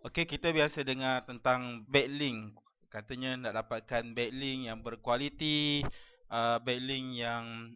Okey, kita biasa dengar tentang backlink. Katanya nak dapatkan backlink yang berkualiti, backlink yang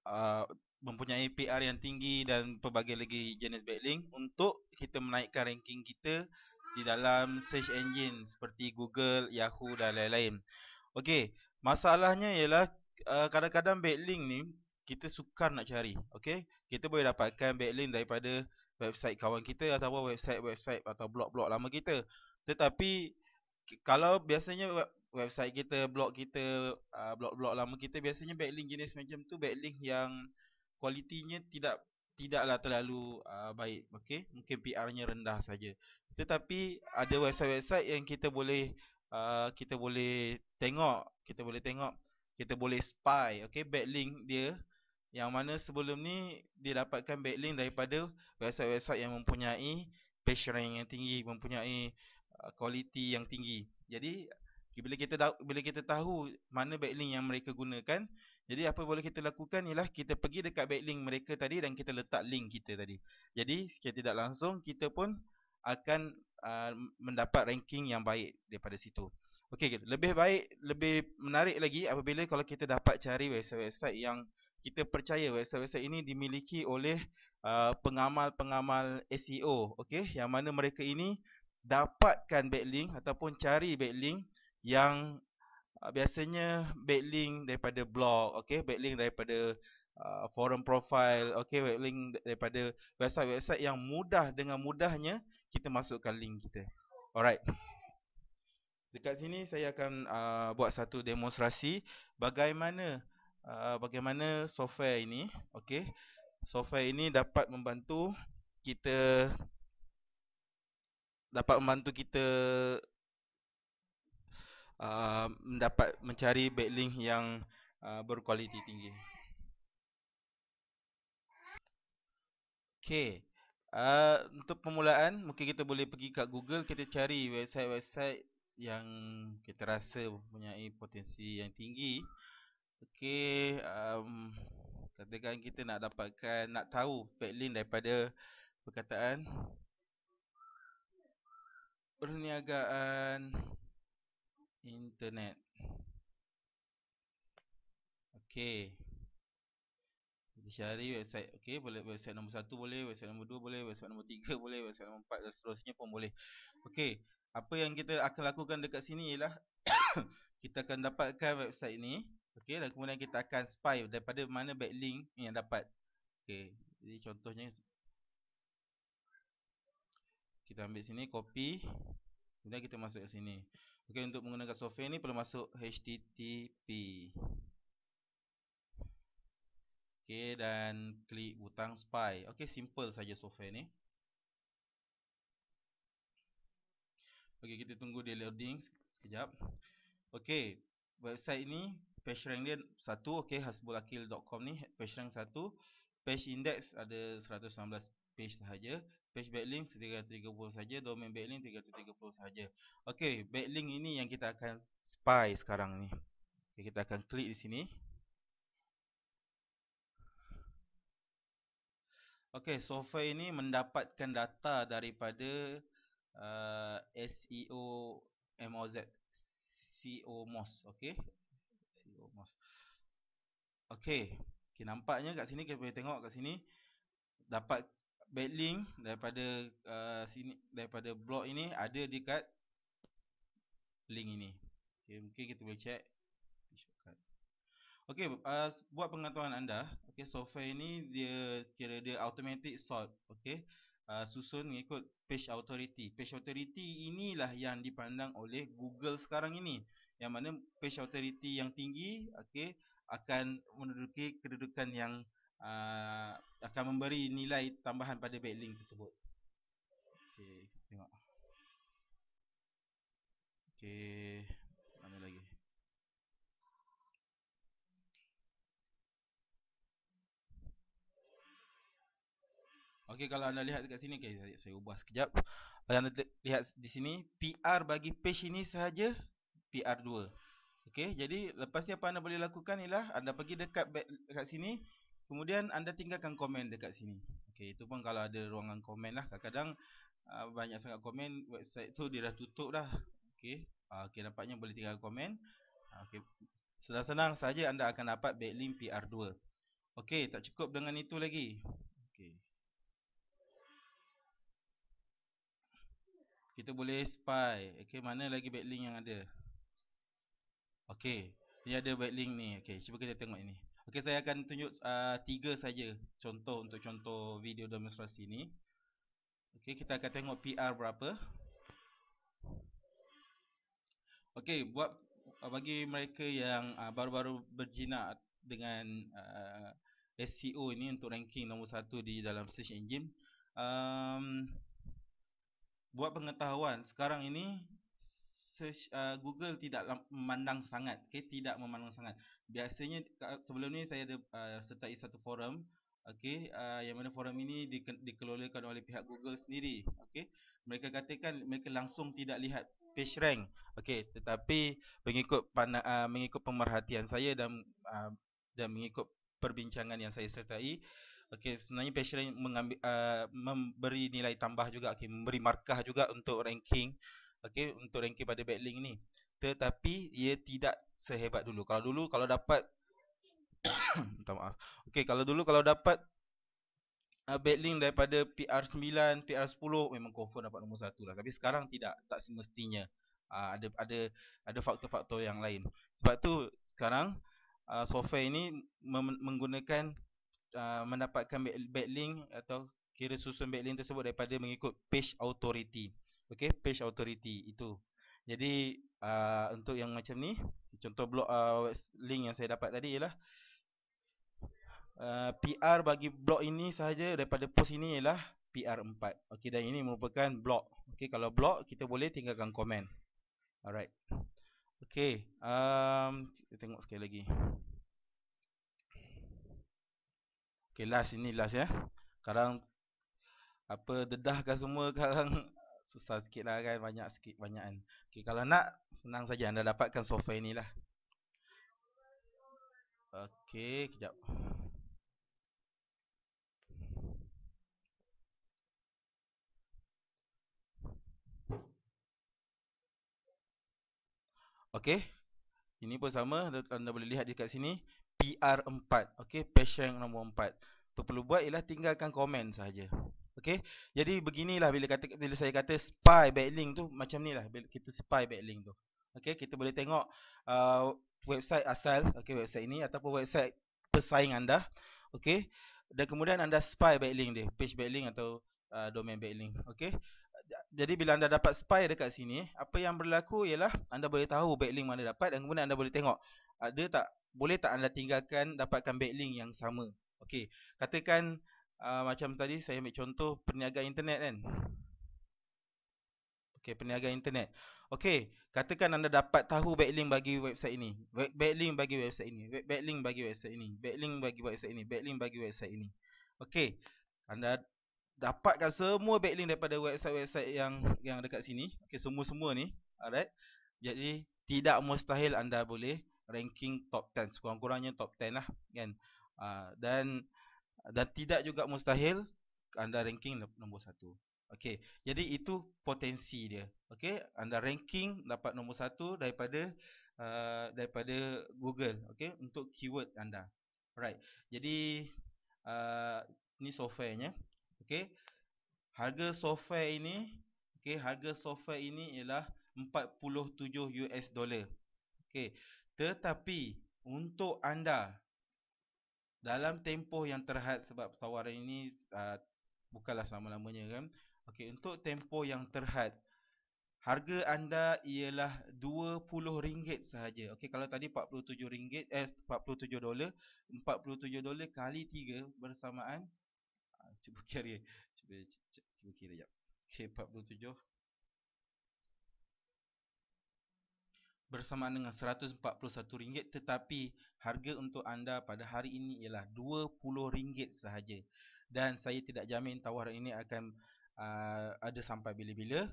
uh, mempunyai PR yang tinggi dan pelbagai lagi jenis backlink untuk kita menaikkan ranking kita di dalam search engine seperti Google, Yahoo dan lain-lain. Okey, masalahnya ialah kadang-kadang backlink ni kita sukar nak cari. Okey, kita boleh dapatkan backlink daripada website kawan kita ataupun website atau blog-blog lama kita. Tetapi kalau biasanya website kita, blog kita, blog-blog lama kita, biasanya backlink jenis macam tu backlink yang kualitinya tidaklah terlalu baik. Okey, mungkin PR-nya rendah saja. Tetapi ada website-website yang kita boleh tengok, kita boleh spy, okey, backlink dia, yang mana sebelum ni dia dapatkan backlink daripada website-website yang mempunyai page rank yang tinggi, mempunyai kualiti yang tinggi. Jadi bila kita tahu mana backlink yang mereka gunakan, jadi apa boleh kita lakukan ialah kita pergi dekat backlink mereka tadi dan kita letak link kita tadi. Jadi secara tidak langsung kita pun akan mendapat ranking yang baik daripada situ. Okey, lebih baik, lebih menarik lagi apabila kalau kita dapat cari website-website yang kita percaya website-website ini dimiliki oleh pengamal-pengamal SEO, okey, yang mana mereka ini dapatkan backlink ataupun cari backlink yang biasanya backlink daripada blog, okey, backlink daripada forum profile, okey, backlink daripada website-website yang dengan mudahnya kita masukkan link kita. Alright. Dekat sini saya akan buat satu demonstrasi bagaimana software ini, okey. Software ini dapat membantu kita mendapat mencari backlink yang berkualiti tinggi. Okey. Untuk permulaan mungkin kita boleh pergi kat Google, kita cari website-website yang kita rasa mempunyai potensi yang tinggi. Okey, katakan kita nak tahu backlink daripada perkataan perniagaan internet. Okey. Kita cari website. Okey, boleh website nombor 1 boleh, website nombor 2 boleh, website nombor 3 boleh, website nombor 4 dan seterusnya pun boleh. Okey, apa yang kita akan lakukan dekat sini ialah kita akan dapatkan website ni. Okey, dan kemudian kita akan spy daripada mana backlink yang dapat. Okey, jadi contohnya kita ambil sini, copy, kemudian kita masuk ke sini. Okey, untuk menggunakan software ni perlu masuk HTTP. Okey, dan klik butang spy. Okey, simple saja software ni. Okey, kita tunggu dia loading sekejap. Okey, website ni page rank dia 1, okey, hasbulakil.com ni page rank 1. Page index ada 119 page sahaja. Page backlink 330 saja, domain backlink 330 sahaja. Okey, backlink ini yang kita akan spy sekarang ni. Okay, kita akan klik di sini. Okey, software ini mendapatkan data daripada SEO MOZ, COMOS, okey. COMOS. Okey, nampaknya kat sini kita boleh tengok kat sini dapat backlink daripada sini, daripada blog ini ada dekat link ini. Okey, mungkin kita boleh check. Okey, buat pengetahuan anda, okey, software ini dia kira dia automatic sort, okey. Susun mengikut page authority. Page authority inilah yang dipandang oleh Google sekarang ini. Yang mana page authority yang tinggi, okey, akan menduduki kedudukan yang akan memberi nilai tambahan pada backlink tersebut. Okey, tengok. Okey, mana lagi? Okey, kalau anda lihat dekat sini, okay, saya ubah sekejap. Anda lihat di sini, PR bagi page ini sahaja PR 2. Okey, jadi lepas ni apa anda boleh lakukan ialah anda pergi dekat sini, kemudian anda tinggalkan komen dekat sini. Okey, itu pun kalau ada ruangan komen lah. Kadang-kadang banyak sangat komen, website tu dia dah tutup dah. Okey. Okey, nampaknya boleh tinggal komen. Okey. Senang-senang saja anda akan dapat backlink PR2. Okey, tak cukup dengan itu lagi. Okey. Kita boleh spy. Okey, mana lagi backlink yang ada? Okey, ni ada backlink ni. Okey, cuba kita tengok ini. Okey, saya akan tunjuk 3 saja contoh untuk contoh video demonstrasi ni. Okey, kita akan tengok PR berapa. Okey, buat bagi mereka yang baru-baru berjinak dengan SEO ini untuk ranking nombor 1 di dalam search engine. Buat pengetahuan, sekarang ini search Google tidak memandang sangat, tidak memandang sangat. Biasanya sebelum ni saya ada sertai satu forum, yang mana forum ini dikelolakan oleh pihak Google sendiri. Mereka katakan mereka langsung tidak lihat page rank, tetapi mengikut pemerhatian saya dan mengikut perbincangan yang saya sertai, sebenarnya page rank memberi nilai tambah juga, memberi markah juga untuk ranking, untuk ranking pada backlink ni. Tetapi ia tidak sehebat dulu. Kalau dulu kalau dapat minta maaf. Kalau dulu kalau dapat backlink daripada PR9, PR10 memang confirm dapat nombor 1 lah. Tapi sekarang tidak, tak semestinya. Ada faktor-faktor yang lain. Sebab tu sekarang software ini menggunakan mendapatkan backlink atau kira susun backlink tersebut daripada mengikut page authority. Page authority itu. Jadi untuk yang macam ni, contoh blog link yang saya dapat tadi ialah PR bagi blog ini sahaja daripada post ini ialah PR4. Dan ini merupakan blog. Kalau blog kita boleh tinggalkan komen. Alright. Kita tengok sekali lagi. Last ini last ya. Sekarang dedahkan semua sekarang susah sikit lah kan, banyak sikit banyakan. Kalau nak senang saja anda dapatkan software inilah. Kejap. Ini pun sama, anda boleh lihat dekat sini PR4. Page rank nombor 4. Apa perlu buat ialah tinggalkan komen sahaja. Jadi beginilah bila saya kata spy backlink tu macam ni lah, bila kita spy backlink tu. Kita boleh tengok website asal, website ini ataupun website pesaing anda. Dan kemudian anda spy backlink dia, page backlink atau domain backlink. Jadi bila anda dapat spy dekat sini, apa yang berlaku ialah anda boleh tahu backlink mana dapat dan kemudian anda boleh tengok boleh tak anda tinggalkan dapatkan backlink yang sama. Katakan macam tadi saya ambil contoh perniagaan internet kan. Perniagaan internet. Katakan anda dapat tahu backlink bagi website ini, backlink bagi website ini, backlink bagi website ini, backlink bagi website ini, backlink bagi website ini. Anda dapatkan semua backlink daripada website-website yang dekat sini. Semua-semua ni. Alright. Jadi tidak mustahil anda boleh ranking top 10, sekurang-kurangnya top 10 lah kan. Dan tidak juga mustahil anda ranking nombor 1. Jadi itu potensi dia. Anda ranking dapat nombor 1 daripada Google, untuk keyword anda. Alright. Jadi ni softwarenya. Harga software ini ialah $47. Tetapi untuk anda dalam tempoh yang terhad, sebab tawaran ini bukanlah selama-lamanya kan. Untuk tempoh yang terhad, harga anda ialah RM20 sahaja. Kalau tadi $47, $47 kali 3 bersamaan, cuba kira jap. 47 bersamaan dengan RM141, tetapi harga untuk anda pada hari ini ialah RM20 sahaja. Dan saya tidak jamin tawaran ini akan ada sampai bila-bila.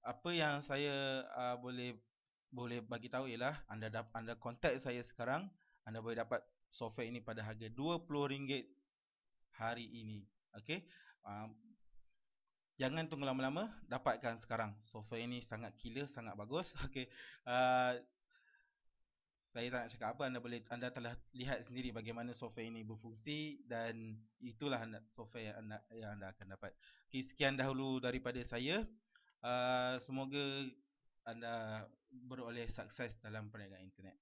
Apa yang saya boleh bagi tahu ialah anda kontak saya sekarang, anda boleh dapat software ini pada harga RM20 hari ini. Jangan tunggu lama-lama, dapatkan sekarang. Software ini sangat killer, sangat bagus. Okey. Uh, saya tak nak cakap apa, anda telah lihat sendiri bagaimana software ini berfungsi dan itulah software yang anda akan dapat. Okey, sekian dahulu daripada saya. Semoga anda beroleh sukses dalam perniagaan internet.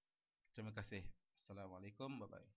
Terima kasih. Assalamualaikum. Bye bye.